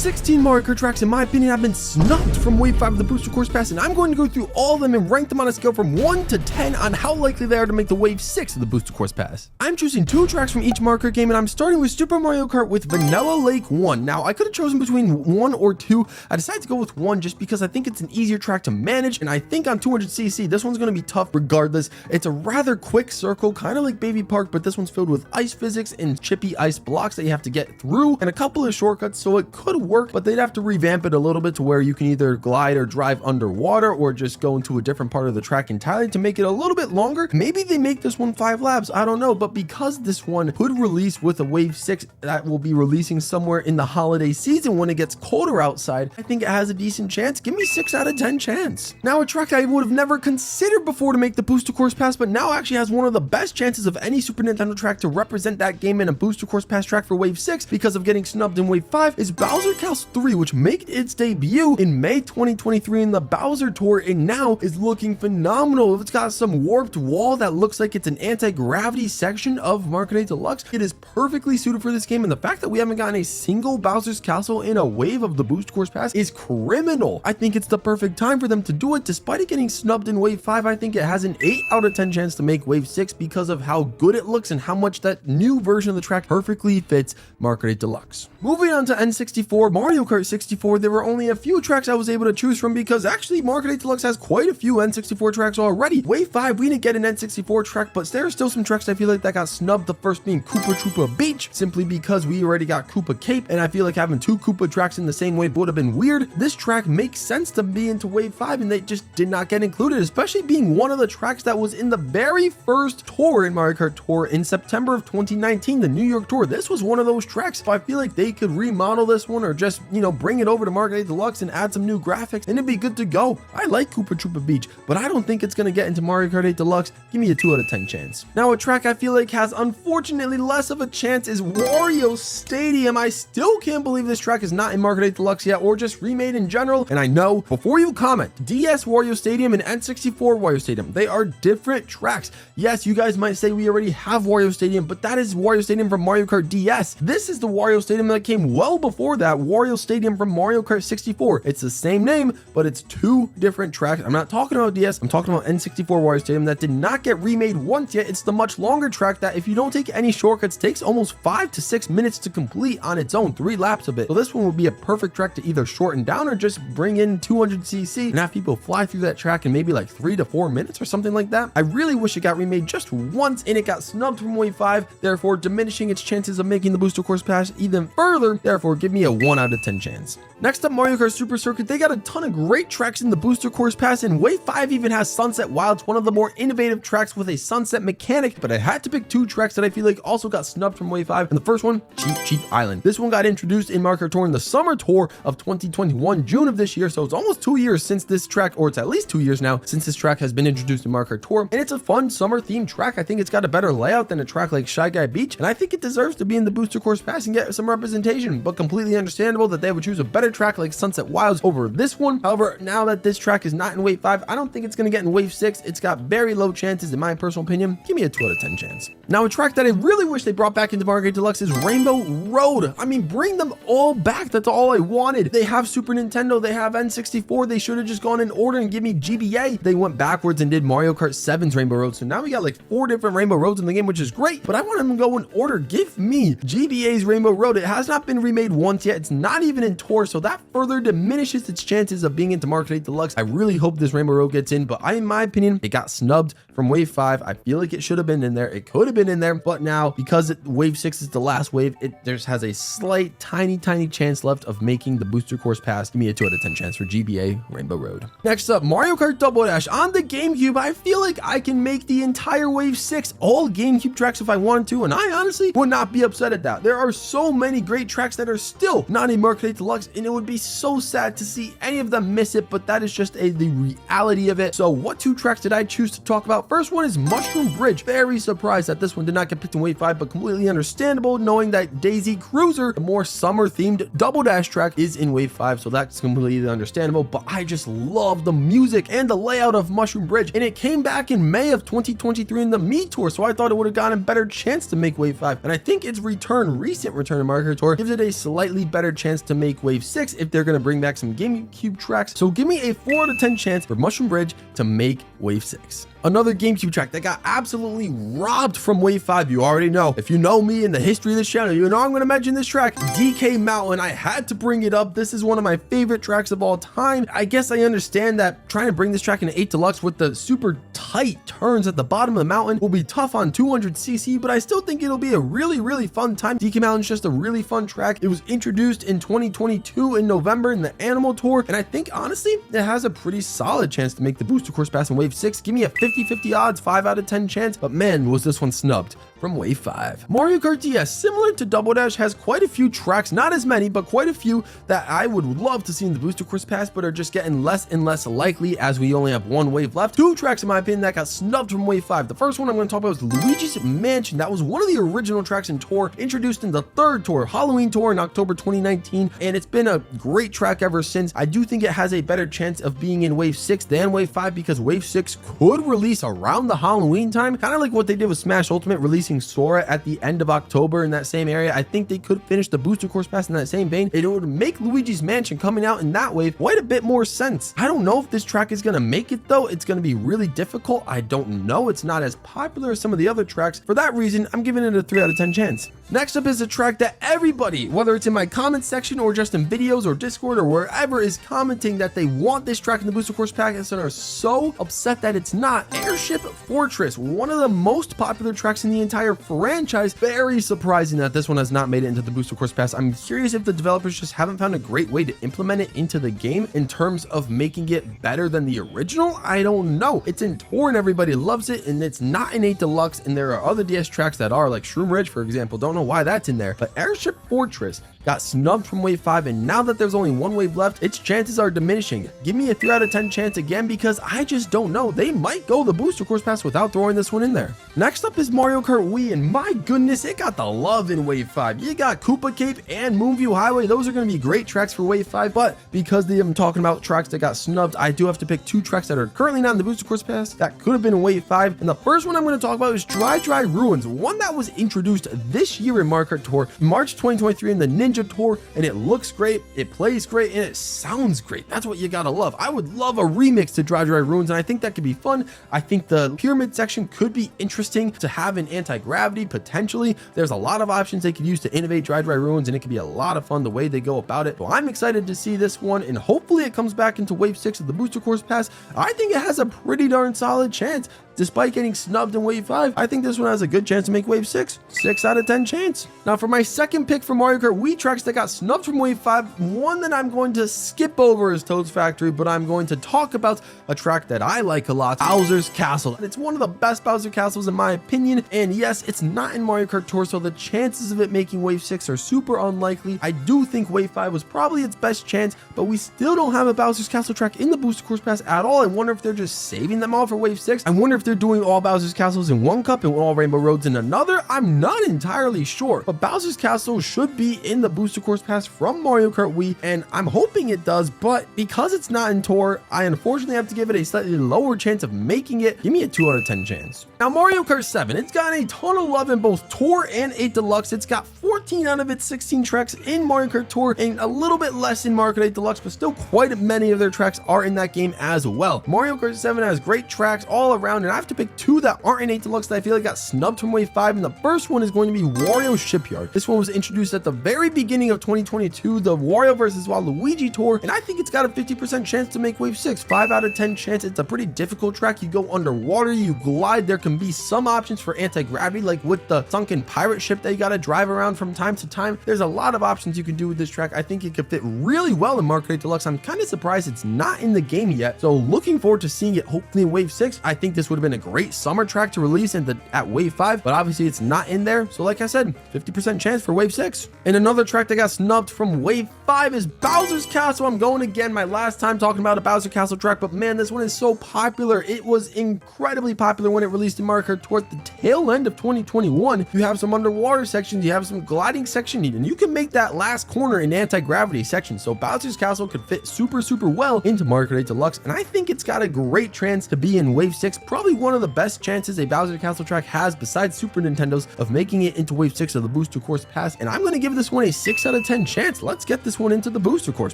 16 Mario Kart tracks, in my opinion, have been snubbed from Wave 5 of the Booster Course Pass, and I'm going to go through all of them and rank them on a scale from 1 to 10 on how likely they are to make the Wave 6 of the Booster Course Pass. I'm choosing 2 tracks from each Mario Kart game, and I'm starting with Super Mario Kart with Vanilla Lake 1. Now, I could have chosen between 1 or 2. I decided to go with 1 just because I think it's an easier track to manage, and I think on 200cc, this one's going to be tough regardless. It's a rather quick circle, kind of like Baby Park, but this one's filled with ice physics and chippy ice blocks that you have to get through, and a couple of shortcuts, so it could work, but they'd have to revamp it a little bit to where you can either glide or drive underwater or just go into a different part of the track entirely to make it a little bit longer. Maybe they make this one 5 laps, I don't know, but because this one could release with a Wave 6 that will be releasing somewhere in the holiday season when it gets colder outside, I think it has a decent chance. Give me 6 out of 10 chance. Now, a track I would have never considered before to make the Booster Course Pass, but now actually has one of the best chances of any Super Nintendo track to represent that game in a Booster Course Pass track for Wave 6 because of getting snubbed in Wave 5 is Bowser Castle 3, which made its debut in May 2023 in the Bowser Tour, and now is looking phenomenal. It's got some warped wall that looks like it's an anti-gravity section of Mario Kart 8 Deluxe. It is perfectly suited for this game, and the fact that we haven't gotten a single Bowser's Castle in a wave of the Booster Course Pass is criminal. I think it's the perfect time for them to do it. Despite it getting snubbed in Wave 5, I think it has an 8 out of 10 chance to make Wave 6 because of how good it looks and how much that new version of the track perfectly fits Mario Kart 8 Deluxe. Moving on to N64, Mario Kart 64, there were only a few tracks I was able to choose from because actually Mario Kart 8 Deluxe has quite a few N64 tracks already. Wave 5, we didn't get an N64 track, but there are still some tracks I feel like that got snubbed, the first being Koopa Troopa Beach, simply because we already got Koopa Cape, and I feel like having 2 Koopa tracks in the same wave would have been weird. This track makes sense to be into Wave 5, and they just did not get included, especially being one of the tracks that was in the very first tour in Mario Kart Tour in September of 2019, the New York Tour. This was one of those tracks, so I feel like they could remodel this one or just, bring it over to Mario Kart 8 Deluxe and add some new graphics, and it'd be good to go. I like Koopa Troopa Beach, but I don't think it's going to get into Mario Kart 8 Deluxe. Give me a 2 out of 10 chance. Now, a track I feel like has unfortunately less of a chance is Wario Stadium. I still can't believe this track is not in Mario Kart 8 Deluxe yet, or just remade in general. And I know, before you comment, DS Wario Stadium and N64 Wario Stadium, they are different tracks. Yes, you guys might say we already have Wario Stadium, but that is Wario Stadium from Mario Kart DS. This is the Wario Stadium that came well before that, Wario Stadium from Mario Kart 64. It's the same name, but it's 2 different tracks. I'm not talking about DS, I'm talking about N64 Wario Stadium that did not get remade once yet. It's the much longer track that, if you don't take any shortcuts, takes almost 5 to 6 minutes to complete on its own, 3 laps of it. So this one would be a perfect track to either shorten down or just bring in 200cc and have people fly through that track in maybe like 3 to 4 minutes or something like that. I really wish it got remade just once, and it got snubbed from Wave 5, therefore diminishing its chances of making the Booster Course Pass even further. Therefore, give me a 1 out of 10 chance. Next up, Mario Kart Super Circuit. They got a ton of great tracks in the Booster Course Pass, and Wave 5 even has Sunset Wilds, one of the more innovative tracks with a sunset mechanic, but I had to pick 2 tracks that I feel like also got snubbed from Wave 5, and the first one, Cheep Island. This one got introduced in Mario Kart Tour in the summer tour of 2021, June of this year, so it's almost 2 years since this track, or it's at least 2 years now since this track has been introduced in Mario Kart Tour, and it's a fun summer themed track. I think it's got a better layout than a track like Shy Guy Beach, and I think it deserves to be in the Booster Course Pass and get some representation, but completely understandable that they would choose a better track like Sunset Wilds over this one. However, now that this track is not in Wave 5, I don't think it's going to get in Wave 6. It's got very low chances in my personal opinion. Give me a 2 out of 10 chance. Now, a track that I really wish they brought back into Mario Kart Deluxe is Rainbow Road. I mean, bring them all back. That's all I wanted. They have Super Nintendo, they have N64. They should have just gone in order and give me GBA. They went backwards and did Mario Kart 7's Rainbow Road. So now we got like 4 different Rainbow Roads in the game, which is great, but I want them to go in order. Give me GBA's Rainbow Road. It has not been remade once yet. It's not even in Tour, so that further diminishes its chances of being into Mario Kart 8 Deluxe. I really hope this Rainbow Road gets in, but in my opinion, it got snubbed from Wave 5. I feel like it should have been in there. It could have been in there, but now because Wave 6 is the last wave, it just has a slight, tiny chance left of making the Booster Course Pass. Give me a 2 out of 10 chance for GBA Rainbow Road. Next up, Mario Kart Double Dash on the GameCube. I feel like I can make the entire Wave 6 all GameCube tracks if I wanted to, and I honestly would not be upset at that. There are so many great tracks that are still not in Mario Kart 8 Deluxe, and it would be so sad to see any of them miss it, but that is just the reality of it. So what 2 tracks did I choose to talk about? first one is Mushroom Bridge. Very surprised that this one did not get picked in Wave 5, but completely understandable knowing that Daisy Cruiser, the more summer-themed Double Dash track, is in Wave 5, so that's completely understandable. But I just love the music and the layout of Mushroom Bridge, and it came back in May of 2023 in the Me Tour, so I thought it would have gotten a better chance to make Wave 5, and I think its recent return to Mario Kart Tour gives it a slightly better chance to make Wave 6 if they're going to bring back some GameCube tracks. So give me a 4 out of 10 chance for Mushroom Bridge to make Wave 6. Another GameCube track that got absolutely robbed from Wave 5, you already know. If you know me and the history of this channel, you know I'm going to mention this track, DK Mountain. I had to bring it up. This is one of my favorite tracks of all time. I guess I understand that trying to bring this track into 8 Deluxe with the super tight turns at the bottom of the mountain will be tough on 200cc, but I still think it'll be a really fun time. DK Mountain's just a really fun track. It was introduced in 2022 in November in the Animal Tour, and I think honestly it has a pretty solid chance to make the Booster Course Pass in Wave 6. Give me a 50-50 odds, 5 out of 10 chance, but man, was this one snubbed from Wave 5. Mario Kart DS, similar to Double Dash, has quite a few tracks, not as many, but quite a few that I would love to see in the Booster Course Pass, but are just getting less and less likely as we only have one wave left. 2 tracks, in my opinion, that got snubbed from Wave 5. The first one I'm going to talk about is Luigi's Mansion. That was one of the original tracks in Tour, introduced in the 3rd Tour, Halloween Tour in October 2019, and it's been a great track ever since. I do think it has a better chance of being in Wave 6 than Wave 5 because Wave 6 could release around the Halloween time, kind of like what they did with Smash Ultimate, releasing Sora at the end of October in that same area. I think they could finish the Booster Course Pass in that same vein. It would make Luigi's Mansion coming out in that wave quite a bit more sense. I don't know if this track is going to make it though. It's going to be really difficult. I don't know. It's not as popular as some of the other tracks. For that reason, I'm giving it a 3 out of 10 chance. Next up is a track that everybody, whether it's in my comment section or just in videos or Discord or wherever, is commenting that they want this track in the Booster Course Pass and are so upset that it's not. Airship Fortress, one of the most popular tracks in the entire franchise. Very surprising that this one has not made it into the Booster Course Pass. I'm curious if the developers just haven't found a great way to implement it into the game in terms of making it better than the original. I don't know. It's in Tour and everybody loves it, and it's not in 8 Deluxe, and there are other DS tracks that are, like Shroom Ridge, for example. Don't know why that's in there, but Airship Fortress got snubbed from Wave 5, and now that there's only one wave left, its chances are diminishing. Give me a 3 out of 10 chance again because I just don't know. They might go the Booster Course Pass without throwing this one in there. Next up is Mario Kart Wii, and my goodness, it got the love in Wave 5. You got Koopa Cape and Moonview Highway. Those are going to be great tracks for Wave 5, but because I'm talking about tracks that got snubbed, I do have to pick 2 tracks that are currently not in the Booster Course Pass that could have been in Wave 5, and the first one I'm going to talk about is Dry Ruins, one that was introduced this year in Mario Kart Tour, March 2023 in the Ninja Tour, and it looks great, it plays great, and it sounds great. That's what you gotta love. I would love a remix to Dry Ruins, and I think that could be fun. I think the pyramid section could be interesting to have in anti-gravity, potentially. There's a lot of options they could use to innovate Dry Ruins, and it could be a lot of fun the way they go about it. So I'm excited to see this one, and hopefully it comes back into Wave 6 of the Booster Course Pass. I think it has a pretty darn solid chance. Despite getting snubbed in Wave 5, I think this one has a good chance to make Wave 6. 6 out of 10 chance. Now for my second pick for Mario Kart Wii tracks that got snubbed from Wave 5, one that I'm going to skip over is Toad's Factory, but I'm going to talk about a track that I like a lot, Bowser's Castle. It's one of the best Bowser Castles in my opinion, and yes, it's not in Mario Kart Tour, so the chances of it making Wave 6 are super unlikely. I do think Wave 5 was probably its best chance, but we still don't have a Bowser's Castle track in the Booster Course Pass at all. I wonder if they're just saving them all for Wave 6. I wonder if they're doing all Bowser's Castles in one cup and all Rainbow Roads in another. I'm not entirely sure, but Bowser's Castle should be in the Booster Course Pass from Mario Kart Wii, and I'm hoping it does, but because it's not in Tour, I unfortunately have to give it a slightly lower chance of making it. Give me a 2 out of 10 chance. Now Mario Kart 7, it's got a ton of love in both Tour and 8 Deluxe. It's got 14 out of its 16 tracks in Mario Kart Tour and a little bit less in Mario Kart 8 Deluxe, but still quite many of their tracks are in that game as well. Mario Kart 7 has great tracks all around, and I have to pick 2 that aren't in 8 Deluxe that I feel like got snubbed from Wave 5, and the first one is going to be Wario Shipyard. This one was introduced at the very beginning of 2022, the Wario vs. Waluigi Tour, and I think it's got a 50% chance to make Wave 6. 5 out of 10 chance. It's a pretty difficult track. You go underwater, you glide. There can be some options for anti-gravity, like with the sunken pirate ship that you got to drive around from time to time. There's a lot of options you can do with this track. I think it could fit really well in Mario Kart 8 Deluxe. I'm kind of surprised it's not in the game yet, so looking forward to seeing it hopefully in Wave 6. I think this would have been a great summer track to release at Wave 5, but obviously it's not in there. So like I said, 50% chance for Wave 6. And another track that got snubbed from Wave 5 is Bowser's Castle. I'm going again, my last time talking about a Bowser Castle track, but man, this one is so popular. It was incredibly popular when it released in Mario Kart toward the tail end of 2021. You have some underwater sections, you have some gliding section, and you can make that last corner in anti-gravity section. So Bowser's Castle could fit super well into Mario Kart 8 Deluxe, and I think it's got a great chance to be in Wave 6. Probably one of the best chances a Bowser Castle track has besides Super Nintendo's of making it into Wave 6 of the Booster Course Pass, and I'm going to give this one a 6 out of 10 chance. Let's get this one into the Booster Course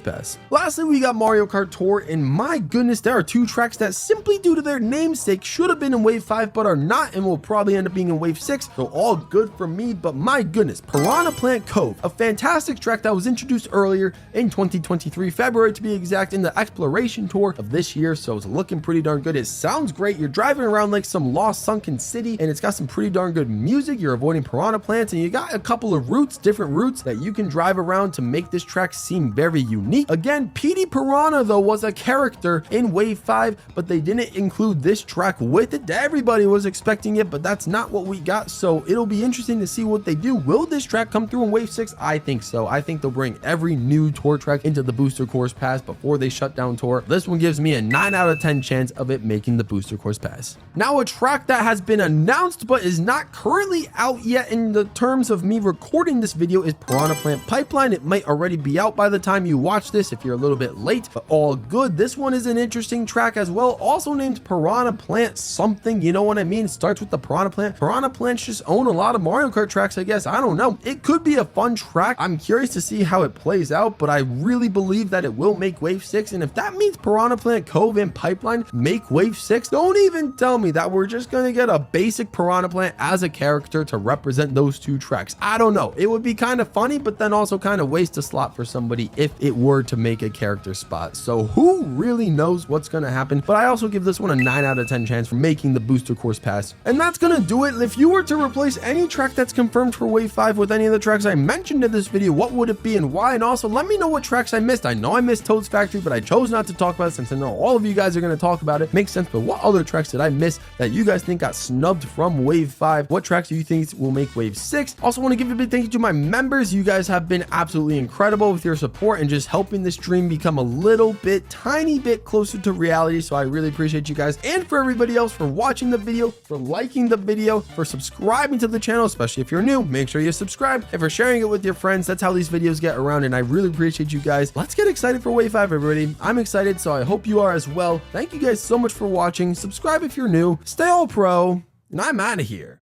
Pass. Lastly, we got Mario Kart Tour, and my goodness, there are two tracks that simply due to their namesake should have been in Wave 5 but are not, and will probably end up being in Wave 6, so all good for me. But my goodness, Piranha Plant Cove, a fantastic track that was introduced earlier in 2023, February to be exact, in the exploration tour of this year, so it's looking pretty darn good. It sounds great. You're driving around like some lost sunken city, and it's got some pretty darn good music. You're avoiding piranha plants, and you got a couple of routes, different routes that you can drive around to make this track seem very unique. Again, PD Piranha though was a character in Wave 5, but they didn't include this track with it. Everybody was expecting it, but that's not what we got, so it'll be interesting to see what they do. Will this track come through in Wave 6? I think so. I think they'll bring every new tour track into the Booster Course Pass before they shut down tour. This one gives me a 9 out of 10 chance of it making the Booster Course Pass. Now, a track that has been announced but is not currently out yet in the terms of me recording this video is Piranha Plant Pipeline. It might already be out by the time you watch this if you're a little bit late, but all good. This one is an interesting track as well, also named Piranha Plant something, you know what I mean? It starts with the Piranha Plant. Piranha Plants just own a lot of Mario Kart tracks, I guess. I don't know. It could be a fun track. I'm curious to see how it plays out, but I really believe that it will make Wave 6, and if that means Piranha Plant Cove and Pipeline make Wave 6, don't even tell me that we're just gonna get a basic Piranha Plant as a character to represent those two tracks. I don't know. It would be kind of funny, but then also kind of waste a slot for somebody if it were to make a character spot. So who really knows what's gonna happen? But I also give this one a 9 out of 10 chance for making the Booster Course Pass. And that's gonna do it. If you were to replace any track that's confirmed for Wave 5 with any of the tracks I mentioned in this video, what would it be and why? And also let me know what tracks I missed. I know I missed Toad's Factory, but I chose not to talk about it since I know all of you guys are going to talk about it. Makes sense, but what other tracks did I miss that you guys think got snubbed from Wave 5? What tracks do you think will make Wave 6? Also want to give a big thank you to my members. You guys have been absolutely incredible with your support and just helping this stream become a little bit, tiny bit closer to reality, so I really appreciate you guys. And for everybody else, for watching the video, for liking the video, for subscribing to the channel, especially if you're new, make sure you subscribe, and for sharing it with your friends. That's how these videos get around, and I really appreciate you guys. Let's get excited for Wave 5, everybody. I'm excited, so I hope you are as well. Thank you guys so much for watching. Subscribe if you're new. Stay all pro, and I'm out of here.